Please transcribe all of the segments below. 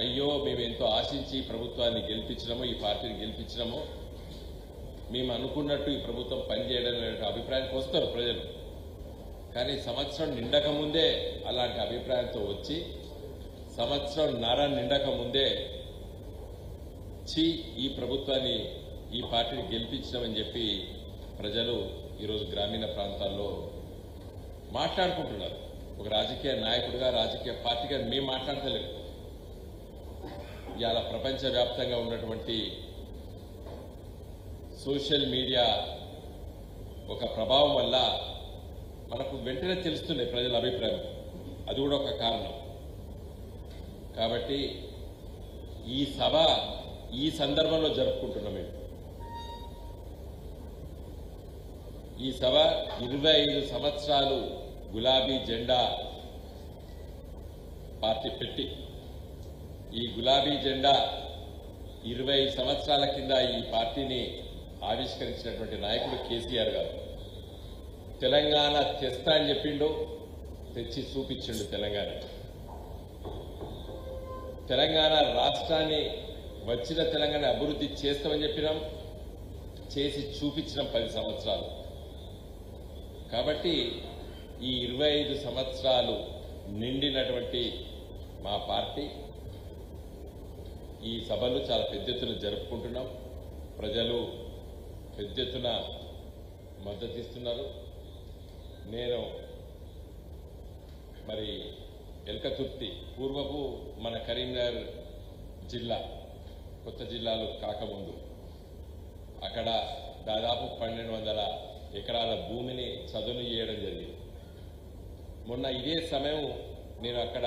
అయ్యో మేము ఎంతో ఆశించి ప్రభుత్వాన్ని గెలిపించినామో ఈ పార్టీని గెలిపించినామో మేము అనుకున్నట్టు ఈ ప్రభుత్వం పనిచేయడం అనే అభిప్రాయానికి వస్తారు ప్రజలు. కానీ సంవత్సరం నిండక ముందే అలాంటి అభిప్రాయంతో వచ్చి సంవత్సరం నిండక ముందే ఈ ప్రభుత్వాన్ని ఈ పార్టీని గెలిపించినామని చెప్పి ప్రజలు ఈరోజు గ్రామీణ ప్రాంతాల్లో మాట్లాడుకుంటున్నారు. ఒక రాజకీయ నాయకుడిగా రాజకీయ పార్టీగా మేము మాట్లాడతలేము. ఇవాళ ప్రపంచవ్యాప్తంగా ఉన్నటువంటి సోషల్ మీడియా ఒక ప్రభావం వల్ల మనకు వెంటనే తెలుస్తుంది ప్రజల అభిప్రాయం. అది కూడా ఒక కారణం. కాబట్టి ఈ సభ ఈ సందర్భంలో జరుపుకుంటున్నాం. మేము ఈ సభ 25 సంవత్సరాలు గులాబీ జెండా పార్టీ పెట్టి ఈ గులాబీ జెండా 20 సంవత్సరాల కింద ఈ పార్టీని ఆవిష్కరించినటువంటి నాయకుడు కేసీఆర్ గారు. తెలంగాణ తెస్తా అని చెప్పిండు, తెచ్చి చూపించిండు. తెలంగాణ రాష్ట్రాన్ని వచ్చిన తెలంగాణ అభివృద్ధి చేస్తామని చెప్పినాం, చేసి చూపించినాం 10 సంవత్సరాలు. కాబట్టి ఈ 25 సంవత్సరాలు నిండినటువంటి మా పార్టీ ఈ సభలు చాలా పెద్ద ఎత్తున జరుపుకుంటున్నాం. ప్రజలు పెద్ద ఎత్తున మద్దతు ఇస్తున్నారు. నేను మరి ఎల్కతుర్తి పూర్వపు మన కరీంనగర్ జిల్లా కొత్త జిల్లాలు కాకముందు అక్కడ దాదాపు 1200 ఎకరాల భూమిని చదును చేయడం జరిగింది. మొన్న ఇదే సమయం నేను అక్కడ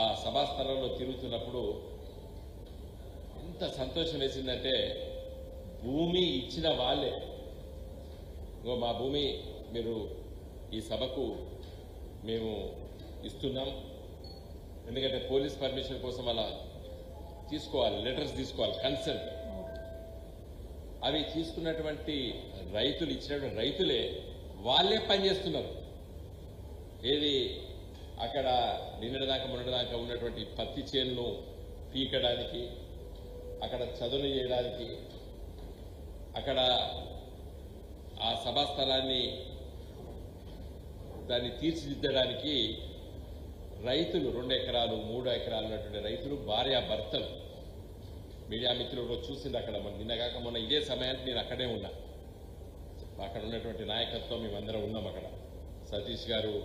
ఆ సభాస్థలంలో తిరుగుతున్నప్పుడు ఎంత సంతోషం వేసిందంటే, భూమి ఇచ్చిన వాళ్ళే మా భూమి మీరు ఈ సభకు మేము ఇస్తున్నాం, ఎందుకంటే పోలీస్ పర్మిషన్ కోసం అలా తీసుకోవాలి, లెటర్స్ తీసుకోవాలి, కన్సెంట్. అవి తీసుకున్నటువంటి రైతులు ఇచ్చినటువంటి రైతులే వాళ్ళే పనిచేస్తున్నారు. ఏది అక్కడ నిన్నటిదాకా మొన్నటిదాకా ఉన్నటువంటి పత్తి చేనును పీకడానికి, అక్కడ చదును చేయడానికి, అక్కడ ఆ సభాస్థలాన్ని దాన్ని తీర్చిదిద్దడానికి రైతులు 2 ఎకరాలు 3 ఎకరాలు ఉన్నటువంటి రైతులు భార్యాభర్తలు. మీడియా మిత్రులు చూసింది అక్కడ. నిన్నగాక మొన్న ఇదే సమయానికి నేను అక్కడే ఉన్నా. అక్కడ ఉన్నటువంటి నాయకత్వం మేమందరం ఉన్నాం అక్కడ. సతీష్ గారు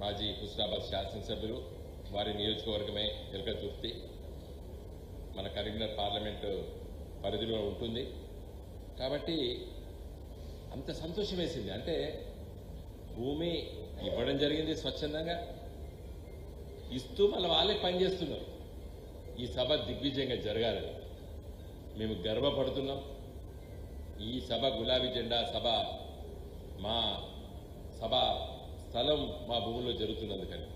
మాజీ హుస్నాబాద్ శాసనసభ్యులు, వారి నియోజకవర్గమే ఎల్కతుర్తి, మన కరీంనగర్ పార్లమెంటు పరిధిలో ఉంటుంది. కాబట్టి అంత సంతోషం వేసింది. అంటే భూమి ఇవ్వడం జరిగింది స్వచ్ఛందంగా, ఇస్తూ మళ్ళీ వాళ్ళే పనిచేస్తున్నారు. ఈ సభ దిగ్విజయంగా జరగాలని మేము గర్వపడుతున్నాం. ఈ సభ గులాబీ జెండా సభ మా సభ స్థలం మా భూమిలో జరుగుతున్నందుకని.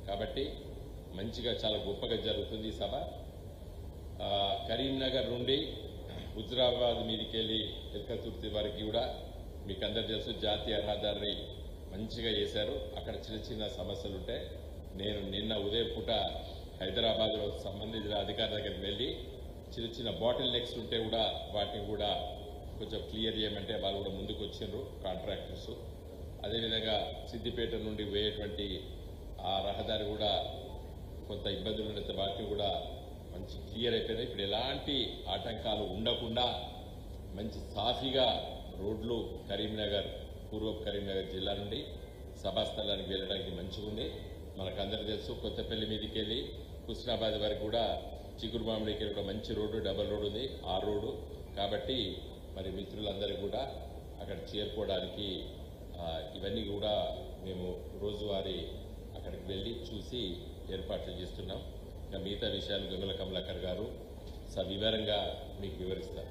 కాబట్టి మంచిగా చాలా గొప్పగా జరుగుతుంది ఈ సభ. కరీంనగర్ నుండి హుజురాబాద్ మీదకెళ్ళి ఎల్కతుర్తి వరకు కూడా మీకు అందరు తెలుసు, జాతీయ రహదారి మంచిగా చేశారు. అక్కడ చిన్న చిన్న సమస్యలు ఉంటే నేను నిన్న ఉదయం పూట హైదరాబాద్లో సంబంధించిన అధికారుల దగ్గరికి వెళ్ళి చిన్న చిన్న బాటిల్ నెక్స్ ఉంటే కూడా వాటిని కూడా కొంచెం క్లియర్ చేయమంటే వాళ్ళు కూడా ముందుకు వచ్చిండ్రు కాంట్రాక్టర్స్. అదేవిధంగా సిద్దిపేట నుండి పోయేటువంటి ఆ రహదారి కూడా కొంత ఇబ్బందులు ఉండే వాటిని కూడా మంచి క్లియర్ అయిపోయినాయి. ఇప్పుడు ఎలాంటి ఆటంకాలు ఉండకుండా మంచి సాఫీగా రోడ్లు కరీంనగర్ పూర్వపు కరీంనగర్ జిల్లా నుండి సభాస్థలానికి వెళ్ళడానికి మంచిగా ఉంది. మనకందరూ తెలుసు, కొత్తపల్లి మీదకి వెళ్ళి హుస్నాబాద్ వరకు కూడా చిగురుమామిడికి కూడా మంచి రోడ్డు, డబల్ రోడ్డు ఉంది, ఆ రోడ్డు. కాబట్టి మరి మిత్రులందరూ కూడా అక్కడ చేరుకోవడానికి ఇవన్నీ కూడా మేము రోజువారీ అక్కడికి వెళ్ళి చూసి ఏర్పాట్లు చేస్తున్నాం. ఇంకా మిగతా విషయాలు గంగుల కమలాకర్ గారు సవివరంగా మీకు వివరిస్తారు.